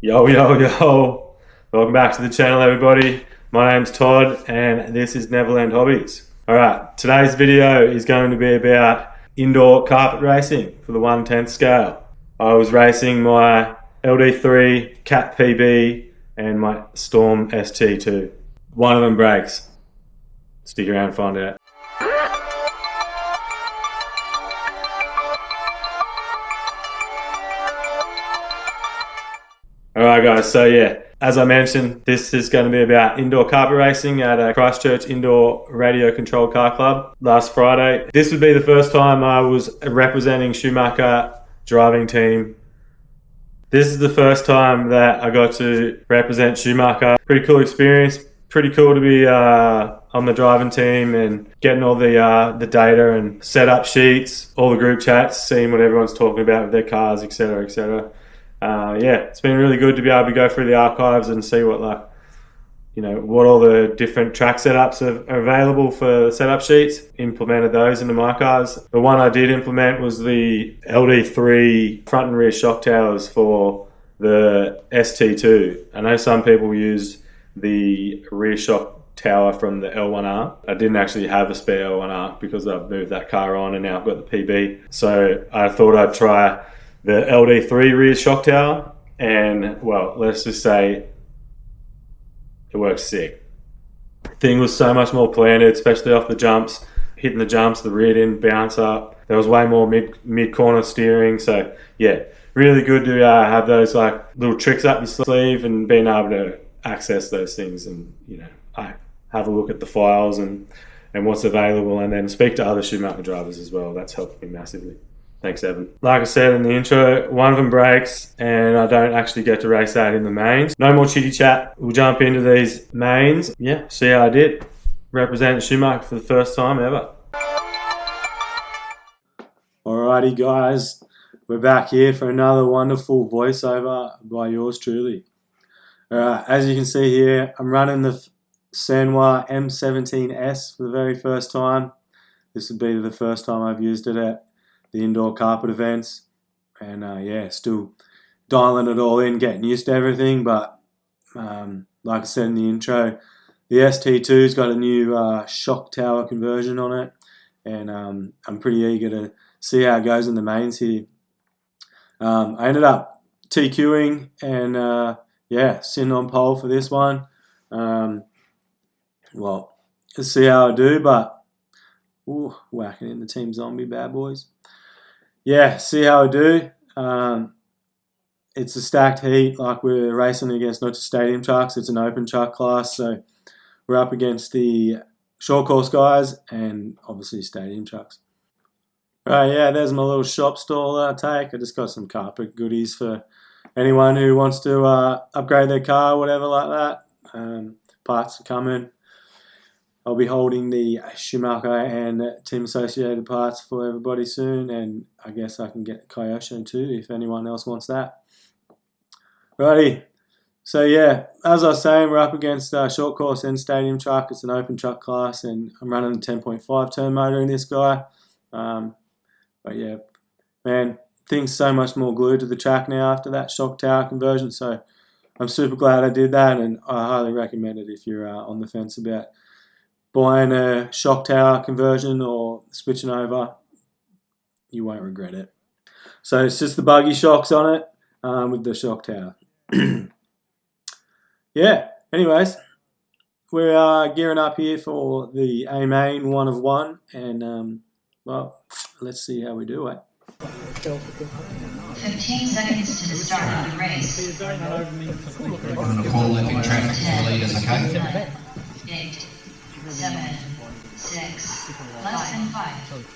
Yo, yo, yo. Welcome back to the channel, everybody. My name's Todd, and this is Neverland Hobbies. Alright, today's video is going to be about indoor carpet racing for the 1/10 scale. I was racing my LD3 Cat PB and my Storm ST2. One of them breaks. Stick around and find out. Alright guys, so yeah, as I mentioned, this is going to be about indoor carpet racing at a Christchurch Indoor Radio Controlled Car Club last Friday. This would be the first time I was representing Schumacher driving team. This is the first time that I got to represent Schumacher. Pretty cool experience, pretty cool to be on the driving team and getting all the data and setup sheets, all the group chats, seeing what everyone's talking about with their cars, etc, etc. Yeah, it's been really good to be able to go through the archives and see what what all the different track setups are available for setup sheets. Implemented those into my cars. The one I did implement was the LD3 front and rear shock towers for the ST2. I know some people use the rear shock tower from the L1R. I didn't actually have a spare L1R because I've moved that car on and now I've got the PB. So I thought I'd try the LD3 rear shock tower, and well, let's just say it works sick. Thing was so much more planted, especially off the jumps, hitting the jumps, the rear didn't bounce up. There was way more mid corner steering, so yeah, really good to have those like little tricks up your sleeve and being able to access those things and I have a look at the files and what's available, and then speak to other Schumacher drivers as well. That's helped me massively. Thanks, Evan. Like I said in the intro, one of them breaks and I don't actually get to race that in the mains. No more chitty chat. We'll jump into these mains. Yeah, see how I did. Representing Schumacher for the first time ever. Alrighty guys, we're back here for another wonderful voiceover by yours truly. Alright, as you can see here, I'm running the Sanwa M17S for the very first time. This would be the first time I've used it at the indoor carpet events, and yeah, still dialing it all in, getting used to everything, but like I said in the intro, the ST2's got a new shock tower conversion on it, and I'm pretty eager to see how it goes in the mains here. I ended up TQing and yeah, sitting on pole for this one. Well, let's see how I do, but ooh, whacking in the Team Zombie bad boys. Yeah, see how I do. It's a stacked heat, like we're racing against not just stadium trucks, it's an open truck class, so we're up against the short course guys and obviously stadium trucks. Right, yeah, there's my little shop stall that I take. I just got some carpet goodies for anyone who wants to upgrade their car, whatever like that. Parts are coming. I'll be holding the Schumacher and team associated parts for everybody soon, and I guess I can get Kyosho too if anyone else wants that. Righty, so yeah, as I was saying, we're up against short course and stadium truck. It's an open truck class, and I'm running a 10.5 turn motor in this guy. But yeah, man, things so much more glued to the track now after that shock tower conversion, so I'm super glad I did that, and I highly recommend it if you're on the fence about buying a shock tower conversion or switching over. You won't regret it. So it's just the buggy shocks on it with the shock tower. Yeah, anyways, we're gearing up here for the A main 1 of 1, and well, let's see how we do it. 15 seconds to the start of the race. I'm going to call limping traffic to the leaders, okay? 8, 7, 6, less than 5.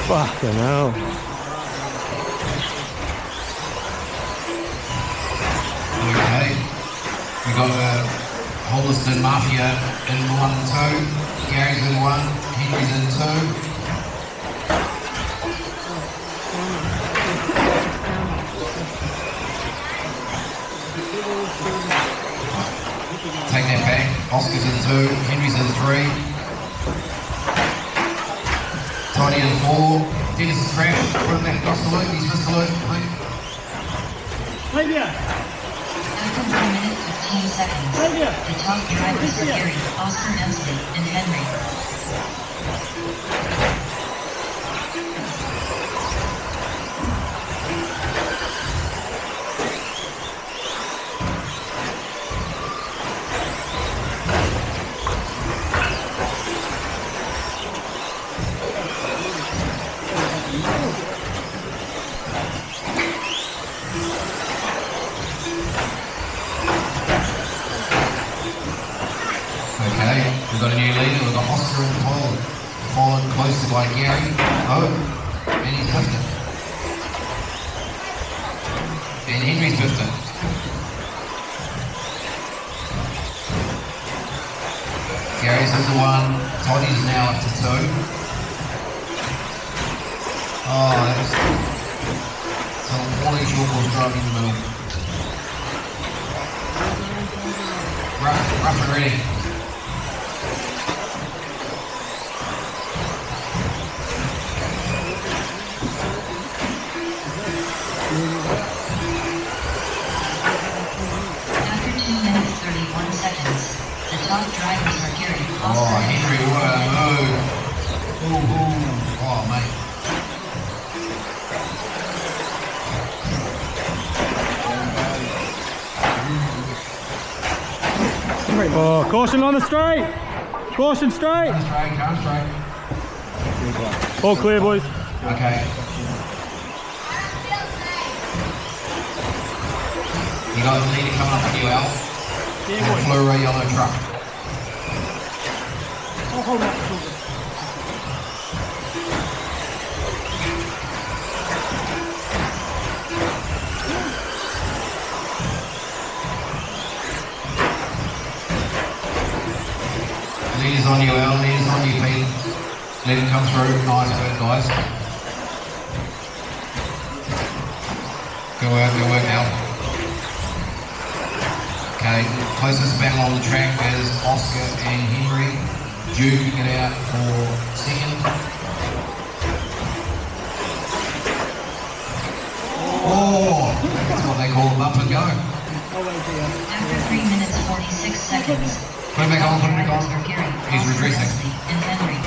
Fucking hell. Okay. We got Holliston Mafia in 1 and 2. Gary's in 1. Henry's in 2. Take that back. Oscar's in 2. Henry's in 3. Tiny in 4. Dennis is crashed. Put him back across the loop. He's missed the loop. After 1 minute 15 seconds, the top drivers are Gary, Oscar, Emsley, and Henry. Okay, we've got a new leader. We've got Oscar in pole, followed closely by Gary. Oh, and he's lifted. And Henry's lifted. Gary's into 1. Toddy's now up to 2. Oh, that was some quality short was driving in the middle. Rough and ready. After 2 minutes 31 seconds, the top drivers are Gary, Oh, Oscar, and Henry, what a move. Ooh. Oh, mate. Oh, caution on the straight. Caution straight. Come straight. All clear, boys. Okay. You got the leader coming up with you, Al. And a fluoro yellow truck. Leader's on you, Al. Leader's on you, Pete. Let it come through. Nice work, guys. Good work, Al. Okay, closest battle on the track is Oscar and Henry, duking it out for second. Oh, that's what they call a bump and go. After 3 minutes 46 seconds, Put it back on, put it back on. drivers are Gary, He's Oscar, regressing. Emsley, and Henry.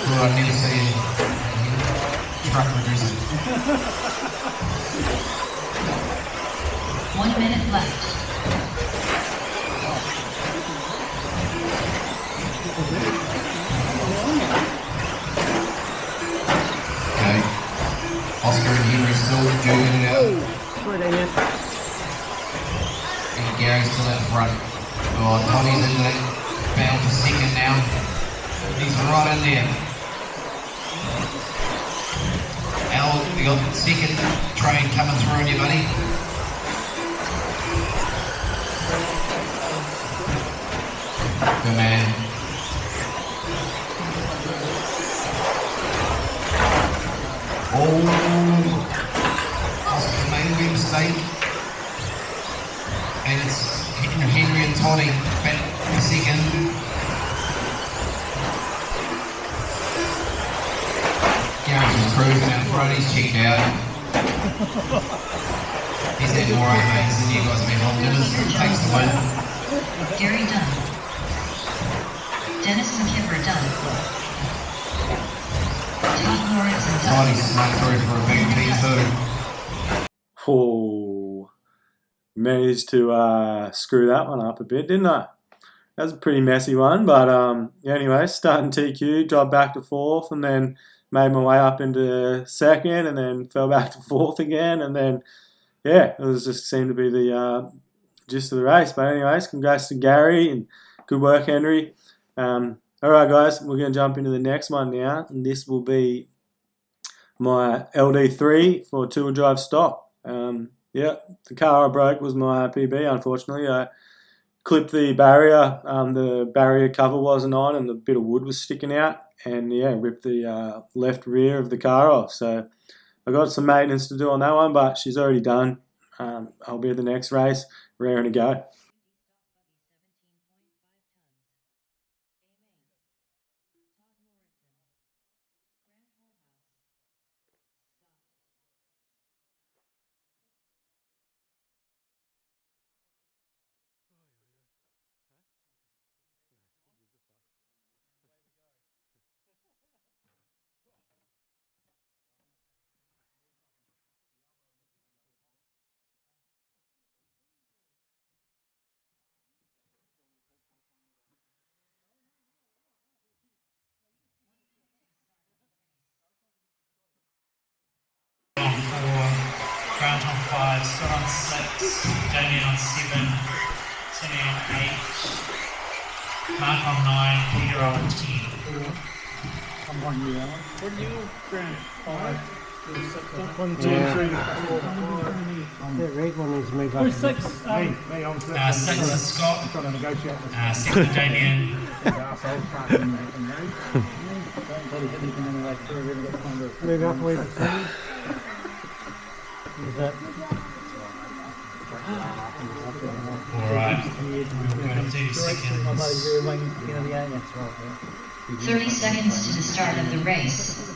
Well, I nearly see truck regressing. 1 minute left. Okay. Oscar and Henry still duking it out. And Gary's still out front. Oh, Tony's in there. Bound for second now. He's right in there. Al, you got the second train coming through on you, buddy. Good man. Oh, Oscar made a big mistake. And it's Henry and Toddy back for second. Gary's improving out front, he's checked out. He's had more mates than you guys have been on. Dennis takes the win. Gary done. Dennis and Kipper done. Todd Lawrence and done. Toddy snuck through for a big P2. Oh, managed to screw that one up a bit, didn't I? That was a pretty messy one, but anyway, starting TQ, dropped back to 4th, and then made my way up into 2nd, and then fell back to 4th again, and then yeah, it was just seemed to be the gist of the race. But anyways, congrats to Gary and good work, Henry. Alright guys, we're going to jump into the next one now, and this will be my LD3 for two-wheel drive stock. Yeah, the car I broke was my PB, unfortunately. I clipped the barrier cover wasn't on, and the bit of wood was sticking out, and yeah, ripped the left rear of the car off. So I got some maintenance to do on that one, but she's already done. I'll be at the next race, raring to go. Grant on 5, Scott on 6, Damien on 7, Timmy on 8, Mark on 9, Peter on 10. I'm on you, Alan. What are you, Grant? 5. 1, 2, 3, 4, 5. That red one needs to move up. Who's 6? Me, I'm 6 is Scott, trying to negotiate with 7 Damien, move up away from 7. Is that? alright, we've got 30 seconds. 30 seconds to the start of the race.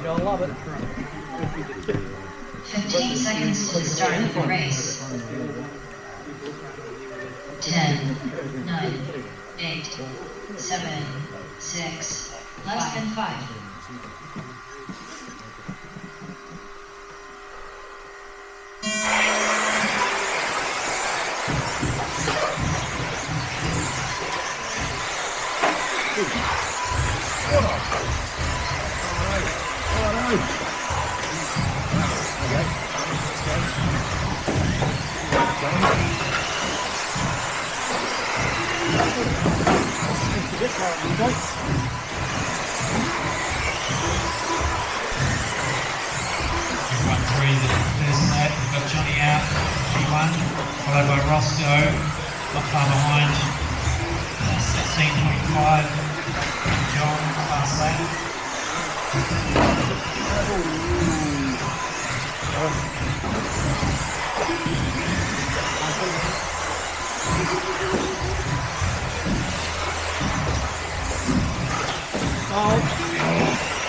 You'll love it. 15 seconds to the start of the race. 10, 9, 8, 7, 6, less than 5. Everyone through the first lap, we've got Johnny out, G1, followed by Roscoe, not far behind, 16.25, John, last lap.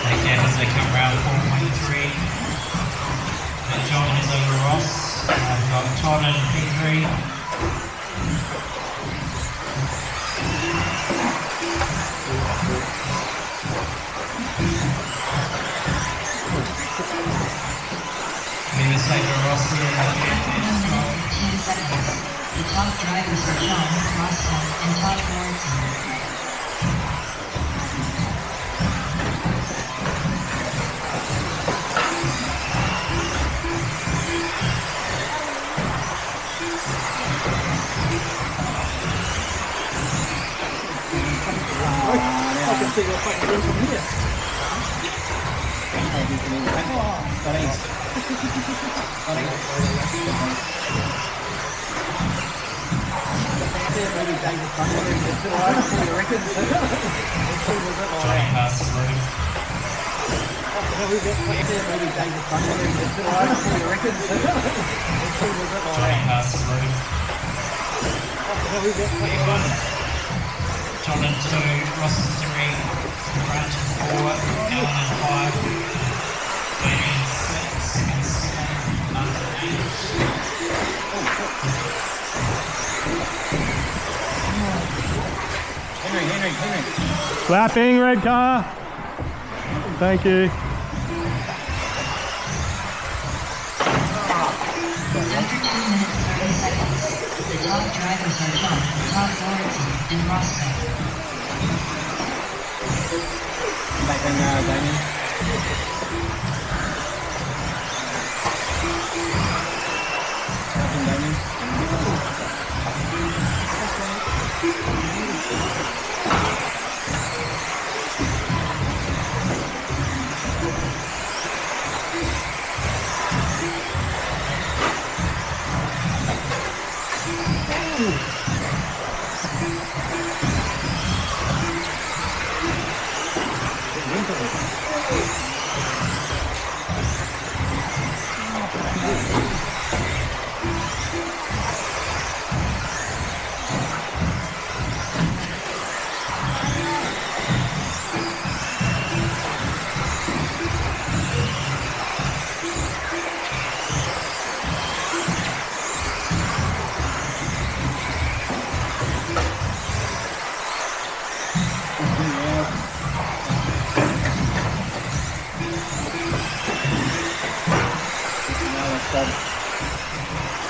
They can as they come round 4.3. John is over Ross. We've got Todd and P3. Maybe over Ross here. 10 seconds. The top drivers are John, Roscoe, and Todd Morrison. I can see your fucking room from here. Johnny passes through. Johnny passes through. John and 2, Ross and 3, Grant and 4, Alan and 5, Damien 6, and 7, Mark and 8. Clapping, red car. Thank you. After 2 minutes 30 seconds, the top drivers are John, Todd Morrison, and Roscoe. Back in Diamond.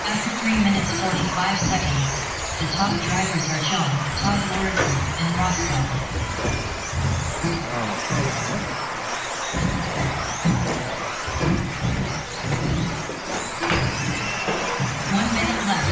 After 3 minutes 45 seconds, the top drivers are John, Todd Lawrence, and Roscoe. One minute left.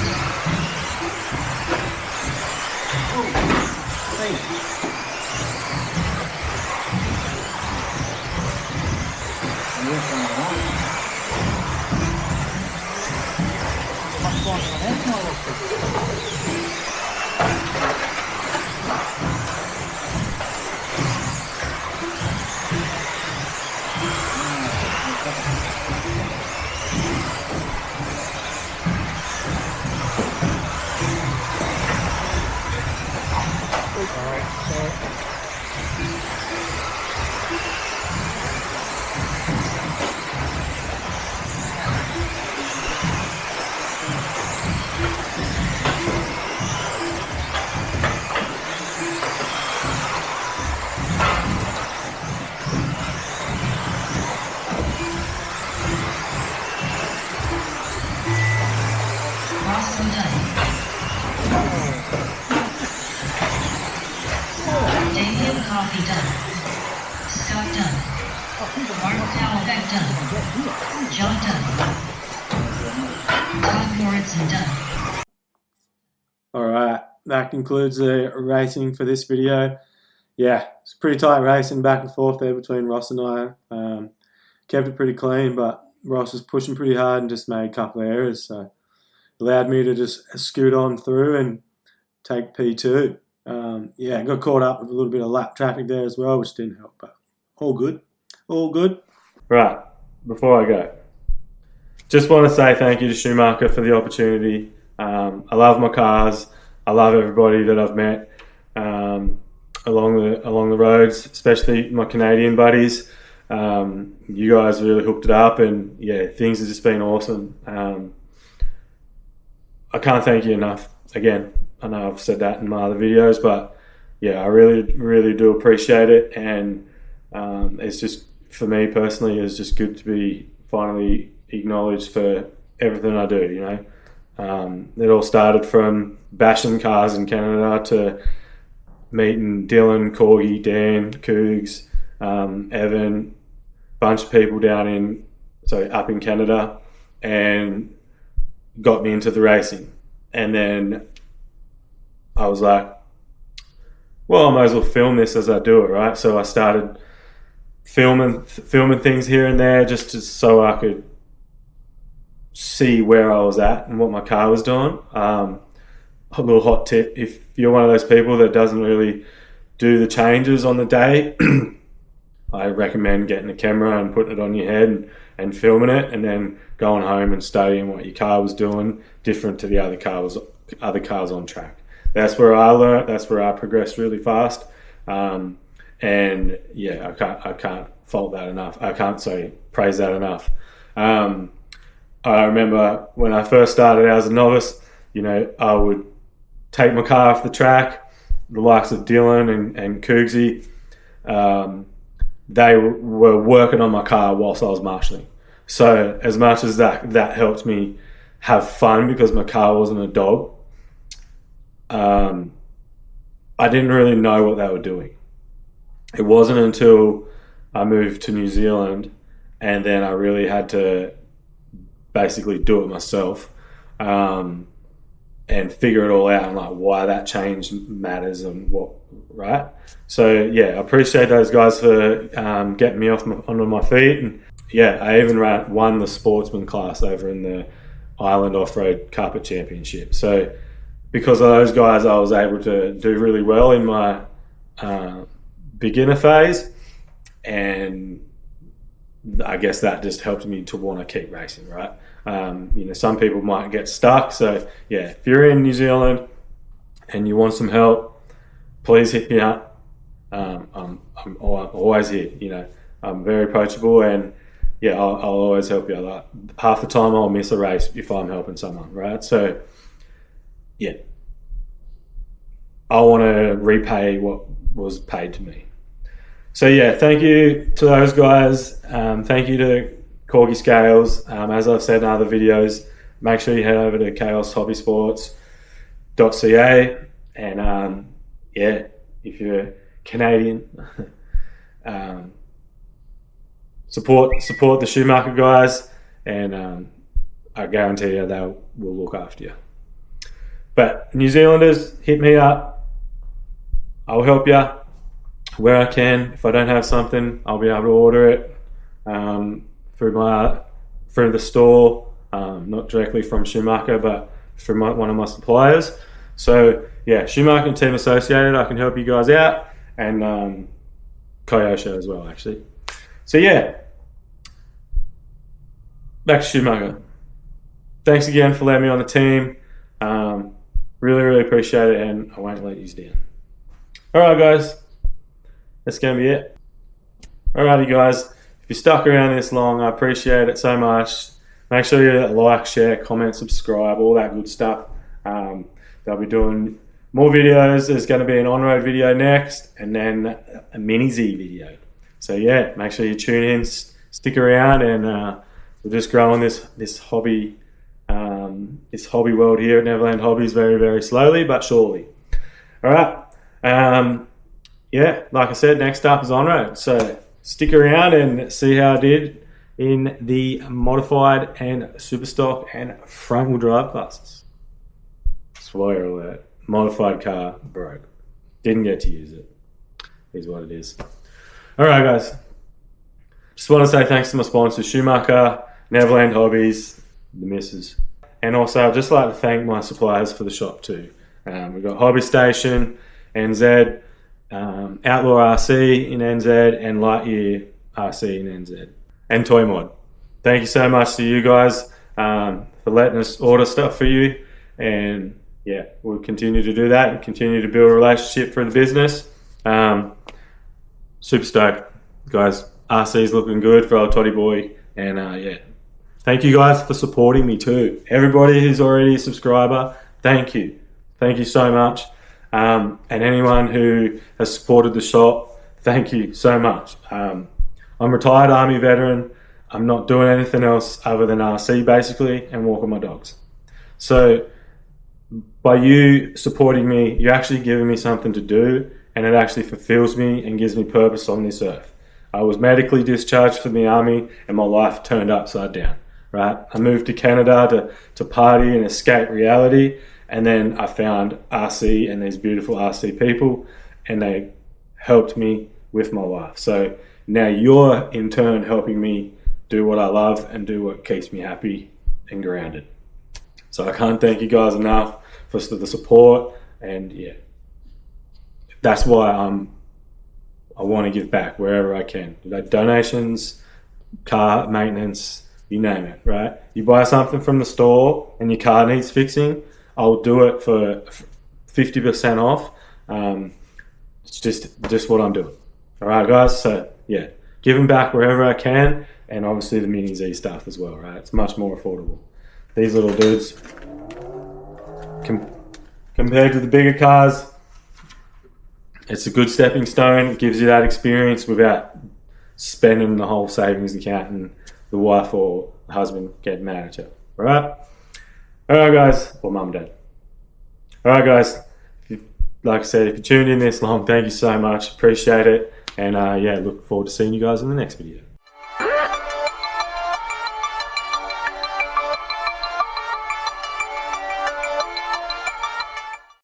Roscoe done. Damien Coffee done. Scott done. Mark Powellbeck done. John done. Todd Moritz done. Alright, that concludes the racing for this video. Yeah, it's pretty tight racing back and forth there between Ross and I. Kept it pretty clean, but Ross was pushing pretty hard and just made a couple of errors, so allowed me to just scoot on through and take P2. Yeah, got caught up with a little bit of lap traffic there as well, which didn't help, but all good. All good. Right, before I go, just want to say thank you to Schumacher for the opportunity. I love my cars. I love everybody that I've met along the roads, especially my Canadian buddies. You guys really hooked it up, and yeah, things have just been awesome. I can't thank you enough. Again, I know I've said that in my other videos, but yeah, I really do appreciate it, and it's just, for me personally, it's just good to be finally acknowledged for everything I do, you know. It all started from bashing cars in Canada to meeting Dylan, Corgi, Dan, Cougs, Evan, bunch of people up in Canada, and got me into the racing. And then I was like, well, I might as well film this as I do it, right? So I started filming things here and there so I could see where I was at and what my car was doing. A little hot tip: if you're one of those people that doesn't really do the changes on the day, I recommend getting a camera and putting it on your head and filming it, and then going home and studying what your car was doing different to the other cars on track. That's where I learned. That's where I progressed really fast. And yeah, I can't fault that enough. I can't praise that enough. I remember when I first started out as a novice, you know, I would take my car off the track. The likes of Dylan and Cougsy, they were working on my car whilst I was marshalling. So as much as that helped me have fun because my car wasn't a dog, I didn't really know what they were doing. it wasn't until I moved to New Zealand and then I really had to basically do it myself and figure it all out and like why that change matters and what, right? So yeah, I appreciate those guys for getting me onto my feet. And yeah, I even won the sportsman class over in the Island Off-Road Carpet Championship. So because of those guys, I was able to do really well in my beginner phase, and I guess that just helped me to want to keep racing, right? You know, some people might get stuck. So yeah, if you're in New Zealand and you want some help, please hit me up. I'm always here. You know, I'm very approachable, and yeah, I'll always help you. Like, half the time I'll miss a race if I'm helping someone, right? So yeah, I want to repay what was paid to me. So yeah, thank you to those guys. Thank you to Corgi Scales. As I've said in other videos, make sure you head over to chaoshobbysports.ca and yeah, if you're Canadian, support the Schumacher guys, and I guarantee you they will look after you. But New Zealanders, hit me up. I'll help you where I can. If I don't have something, I'll be able to order it through the store, not directly from Schumacher, but from one of my suppliers. So yeah, Schumacher and Team Associated, I can help you guys out, and Kyosho as well, actually. So yeah, back to Schumacher. Thanks again for letting me on the team. Really appreciate it, and I won't let you down. Alright guys, that's going to be it. Alrighty guys, if you stuck around this long, I appreciate it so much. Make sure you like, share, comment, subscribe, all that good stuff. They'll be doing more videos. There's going to be an on-road video next, and then a mini Z video. So yeah, make sure you tune in, stick around, and we're just growing this hobby world here at Neverland Hobbies very slowly but surely. All right. Yeah, like I said, next up is on-road. So stick around and see how I did in the modified and superstock and front-wheel drive classes. Spoiler alert, modified car broke. Didn't get to use it. Is what it is. All right, guys. Just want to say thanks to my sponsors, Schumacher, Neverland Hobbies, the missus. And also, I'd just like to thank my suppliers for the shop too. We've got Hobby Station, NZ, Outlaw RC in NZ, and Lightyear RC in NZ, and Toy Mod. Thank you so much to you guys for letting us order stuff for you, and yeah, we'll continue to do that and continue to build a relationship for the business. Super stoked, guys. RC's looking good for old Toddy boy, and yeah, thank you guys for supporting me too. Everybody who's already a subscriber, thank you so much. And anyone who has supported the shop, thank you so much. I'm a retired Army veteran. I'm not doing anything else other than RC basically and walking my dogs. So by you supporting me, you're actually giving me something to do, and it actually fulfills me and gives me purpose on this earth. I was medically discharged from the Army and my life turned upside down, right? I moved to Canada to party and escape reality. And then I found RC and these beautiful RC people, and they helped me with my life. So now you're in turn helping me do what I love and do what keeps me happy and grounded. So I can't thank you guys enough for the support, and yeah, that's why I want to give back wherever I can. Donations, car maintenance, you name it, right? You buy something from the store and your car needs fixing, I'll do it for 50% off. It's just what I'm doing. All right, guys. So yeah, giving back wherever I can, and obviously the Mini Z stuff as well, right? It's much more affordable. These little dudes, compared to the bigger cars, it's a good stepping stone. It gives you that experience without spending the whole savings account and the wife or husband getting mad at you. All right? All right, guys. Or mum and dad. All right, guys. Like I said, if you tuned in this long, thank you so much. Appreciate it. And yeah, look forward to seeing you guys in the next video.